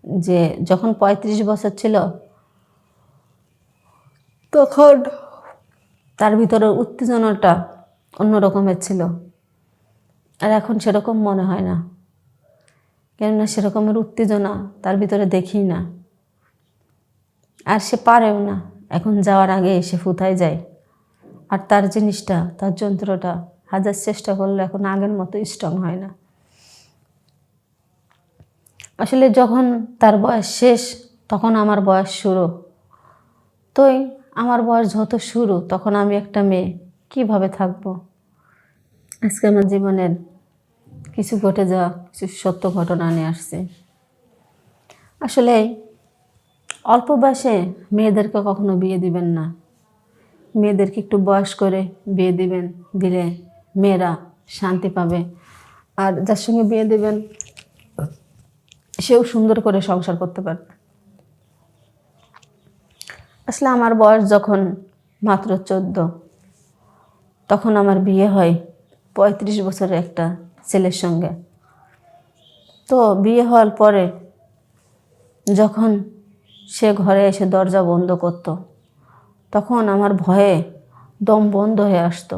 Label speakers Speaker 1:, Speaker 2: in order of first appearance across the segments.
Speaker 1: যে যখন ৩৫ বছর ছিল তখন তার ভিতরে উত্তেজনাটা অন্য রকমের ছিল, আর এখন সেরকম মনে হয় না। কেননা সেরকমের উত্তেজনা তার ভিতরে দেখি না, আর সে পারেও না। এখন যাওয়ার আগে সে ফুতায় যায়, আর তার জিনিসটা, তার যন্ত্রটা হাজার চেষ্টা করলে এখন আগের মতো স্ট্রং হয় না। আসলে যখন তার বয়স শেষ তখন আমার বয়স শুরু। তোই আমার বয়স যত শুরু তখন আমি একটা মেয়ে কিভাবে থাকবো। আজকে আমার জীবনের কিছু ঘটে যাওয়া কিছু সত্য ঘটনা নিয়ে আসছে। আসলে অল্প বয়সে মেয়েদেরকে কখনো বিয়ে দিবেন না। মেয়েদেরকে একটু বয়স করে বিয়ে দিবেন, দিলে মেয়েরা শান্তি পাবে। আর যার সঙ্গে বিয়ে দেবেন সেও সুন্দর করে সংসার করতে পারবে। আসলে আমার বয়স যখন মাত্র 14, তখন আমার বিয়ে হয় 35 বছরের একটা ছেলের সঙ্গে। তো বিয়ে হওয়ার পরে যখন সে ঘরে এসে দরজা বন্ধ করত, তখন আমার ভয়ে দম বন্ধ হয়ে আসতো।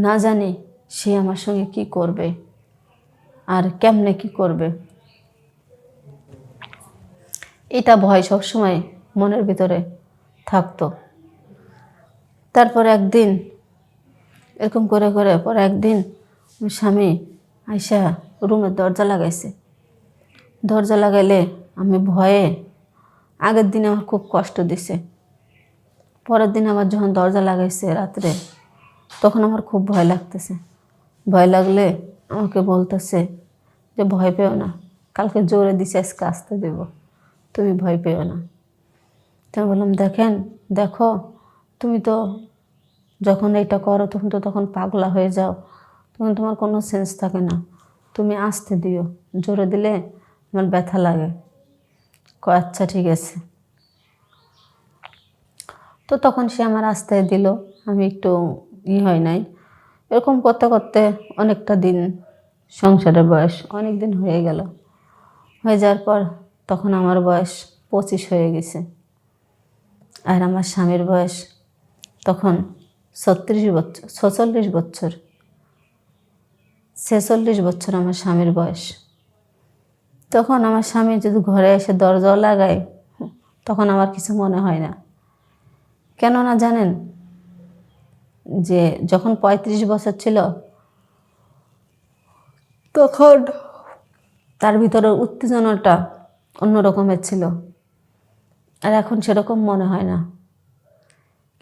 Speaker 1: না জানি সে আমার সঙ্গে কি করবে আর কেমনে কি করবে, এটা ভয় সবসময় মনের ভিতরে থাকতো। তারপর একদিন এরকম করে করে পরে একদিন স্বামী আইসা রুমের দরজা লাগাইছে। দরজা লাগাইলে আমি ভয়ে, আগের দিন আমার খুব কষ্ট দিছে, পরের দিন আবার যখন দরজা লাগাইছে রাত্রে, তখন আমার খুব ভয় লাগতেছে। ভয় লাগলে আমাকে বলতেছে যে ভয় পেও না, কালকে জোরে দিছে আজকে আসতে দেব, তুমি ভয় পেও না। তো আমি বললাম দেখো তুমি তো যখন এটা করো তখন তখন পাগলা হয়ে যাও, তখন তোমার কোনো সেন্স থাকে না, তুমি আসতে দিও, জোরে দিলে আমার ব্যথা লাগে। আচ্ছা ঠিক আছে। তো তখন সে আমার আস্তায় দিল, আমি একটু হয় নাই। এরকম করতে করতে অনেকটা দিন, সংসারের বয়স অনেক দিন হয়ে গেল। হয়ে যাওয়ার পর তখন আমার বয়স 25 হয়ে গেছে, আর আমার স্বামীর বয়স তখন 46 বছর 46 বছর আমার স্বামীর বয়স। তখন আমার স্বামী যদি ঘরে এসে দরজাও লাগায় তখন আমার কিছু মনে হয় না। কেননা জানেন, যে যখন 35 বছর ছিল তখন তার ভিতরে উত্তেজনাটা অন্য রকমের ছিল, আর এখন সেরকম মনে হয় না।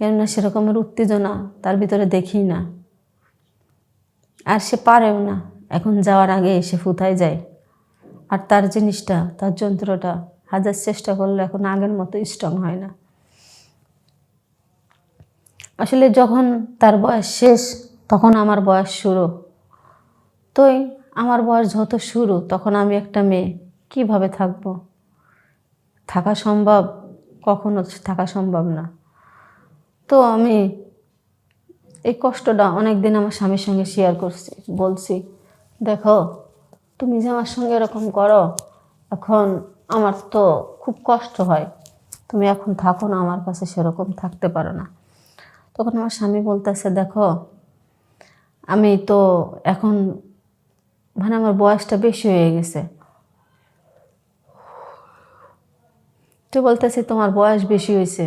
Speaker 1: কেননা সেরকমের উত্তেজনা তার ভিতরে দেখি না, আর সে পারেও না। এখন যাওয়ার আগে সে ফুতায় যায়, আর তার জিনিসটা, তার যন্ত্রটা হাজার চেষ্টা করলে এখন আগের মতো স্ট্রং হয় না। আসলে যখন তার বয়স শেষ তখন আমার বয়স শুরু। তোই আমার বয়স যত শুরু তখন আমি একটা মেয়ে কিভাবে থাকবো। থাকা সম্ভব? কখনো থাকা সম্ভব না। তো আমি এই কষ্টটা অনেক দিন আমার স্বামীর সঙ্গে শেয়ার করছি, বলছি দেখো তুমি যে আমার সঙ্গে এরকম করো, এখন আমার তো খুব কষ্ট হয়, তুমি এখন থাকো না আমার কাছে, সেরকম থাকতে পারো না। তখন আমার স্বামী বলতেছে দেখো আমি তো এখন মানে আমার বয়সটা বেশি হয়ে গেছে। তো বলতেছে তোমার বয়স বেশি হয়েছে,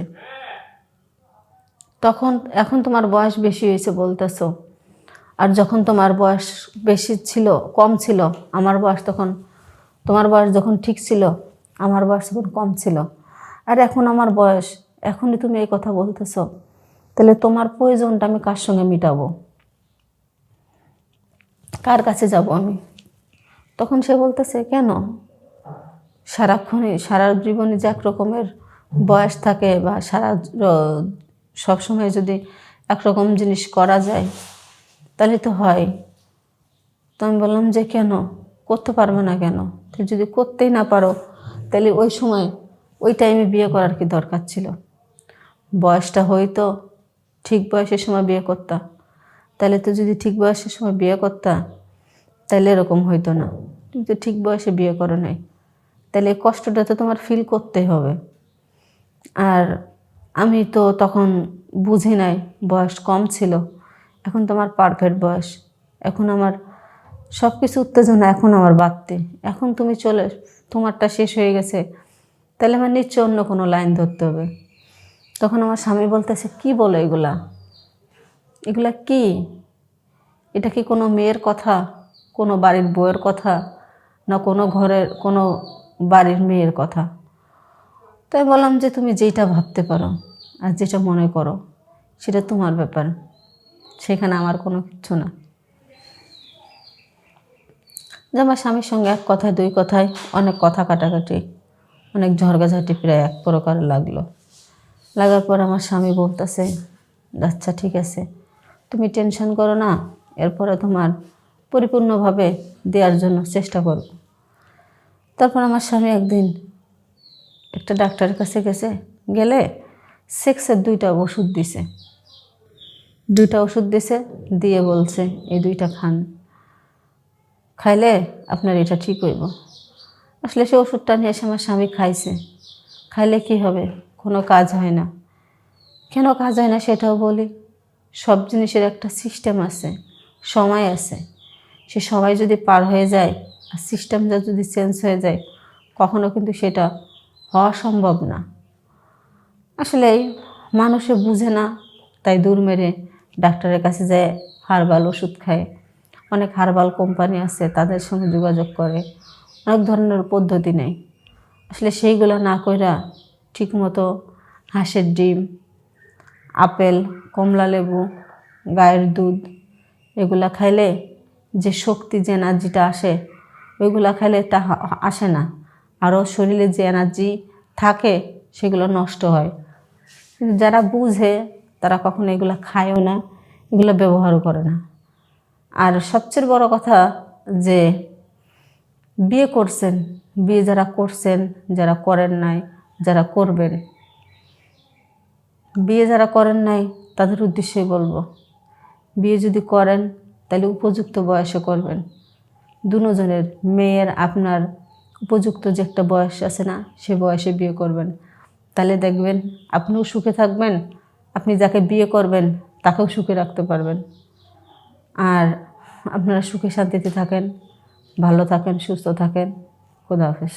Speaker 1: তখন এখন তোমার বয়স বেশি হয়েছে বলতেছো, আর যখন তোমার বয়স বেশি ছিল, কম ছিল আমার বয়স, তখন তোমার বয়স যখন ঠিক ছিল আমার বয়স তখন কম ছিল, আর এখন আমার বয়স, এখনই তুমি এই কথা বলতেছো, তাহলে তোমার প্রয়োজনটা আমি কার সঙ্গে মিটাবো, কার কাছে যাব আমি? তখন সে বলতেছে কেন, সারাক্ষণই সারা জীবনে যে এক রকমের বয়স থাকে বা সবসময় যদি একরকম জিনিস করা যায় তাহলে তো হয়। তো আমি বললাম যে কেন করতে পারবে না কেন, তো যদি করতেই না পারো তাহলে ওই সময় ওই টাইমে বিয়ে করার কি দরকার ছিল? বয়সটা হয়তো ঠিক বয়সের সময় বিয়ে করতা, তাহলে তো যদি ঠিক বয়সের সময় বিয়ে করতা তাহলে এরকম হইতো না। তুমি তো ঠিক বয়সে বিয়ে করো নাই, তাহলে এই কষ্টটা তো তোমার ফিল করতেই হবে। আর আমি তো তখন বুঝি নাই, বয়স কম ছিল। এখন তোমার পারফেক্ট বয়স, এখন আমার সব কিছু উত্তেজনা এখন আমার বাড়তে। এখন তুমি তোমারটা শেষ হয়ে গেছে, তাহলে আমার নিশ্চয় অন্য কোনো লাইন ধরতে হবে। তখন আমার স্বামী বলতেছে, কি বলো এগুলা, এগুলা কি? এটা কি কোনো মেয়ের কথা, কোনো বাড়ির বউয়ের কথা, না কোনো ঘরের কোনো বাড়ির মেয়ের কথা? তাই বললাম যে তুমি যেটা ভাবতে পারো আর যেটা মনে করো সেটা তোমার ব্যাপার, সেখানে আমার কোনো কিচ্ছু না। যে আমার স্বামীর সঙ্গে এক কথায় দুই কথায় অনেক কথা কাটাকাটি, অনেক ঝড়গাঝাটি প্রায় এক প্রকার লাগলো। লাগার পর আমার স্বামী বলতেছে, আচ্ছা ঠিক আছে, তুমি টেনশন করো না, এরপরে তোমার পরিপূর্ণভাবে দেওয়ার জন্য চেষ্টা করব। তারপর আমার স্বামী একদিন একটা ডাক্তারের কাছে গেলে সেক্সের 2টা ওষুধ দিছে। 2টা ওষুধ দিছে, দিয়ে বলছে এই 2টা খান, খাইলে আপনার এটা ঠিক হইব। আসলে সে ওষুধটা নিয়ে এসে আমার স্বামী খাইছে। খাইলে কি হবে? কোনো কাজ হয় না। কেন কাজ হয় না সেটাও বলি। সব জিনিসের একটা সিস্টেম আছে, সময় আছে। সে সময় যদি পার হয়ে যায় আর সিস্টেমটা যদি চেঞ্জ হয়ে যায়, কখনো কিন্তু সেটা হওয়া সম্ভব না। আসলে মানুষে বুঝে না, তাই দূর মেরে ডাক্তারের কাছে যায় হার্বাল ওষুধ খায়। অনেক হার্বাল কোম্পানি আছে, তাদের সঙ্গে যোগাযোগ করে, অনেক ধরনের পদ্ধতি নেয়। আসলে সেইগুলো না কইরা ঠিকমতো হাঁসের ডিম, আপেল, কমলা লেবু, গায়ের দুধ এগুলা খাইলে যে শক্তি, যে এনার্জিটা আসে, ওইগুলা খাইলে তা আসে না। আরও শরীরে যে এনার্জি থাকে সেগুলো নষ্ট হয়। কিন্তু যারা বুঝে তারা কখনো এগুলো খায়ও না, এগুলো ব্যবহারও করে না। আর সবচেয়ে বড় কথা যে বিয়ে করছেন, বিয়ে যারা করছেন, যারা করেন নাই, যারা করবেন, বিয়ে যারা করেন নাই তাদের উদ্দেশ্যেই বলবো, বিয়ে যদি করেন তাহলে উপযুক্ত বয়সে করবেন। দুজনের, মেয়ের আপনার উপযুক্ত যে একটা বয়স আছে না, সে বয়সে বিয়ে করবেন। তাহলে দেখবেন আপনিও সুখে থাকবেন, আপনি যাকে বিয়ে করবেন তাকেও সুখে রাখতে পারবেন। আর আপনারা সুখে শান্তিতে থাকেন, ভালো থাকেন, সুস্থ থাকেন। খোদা হাফেজ।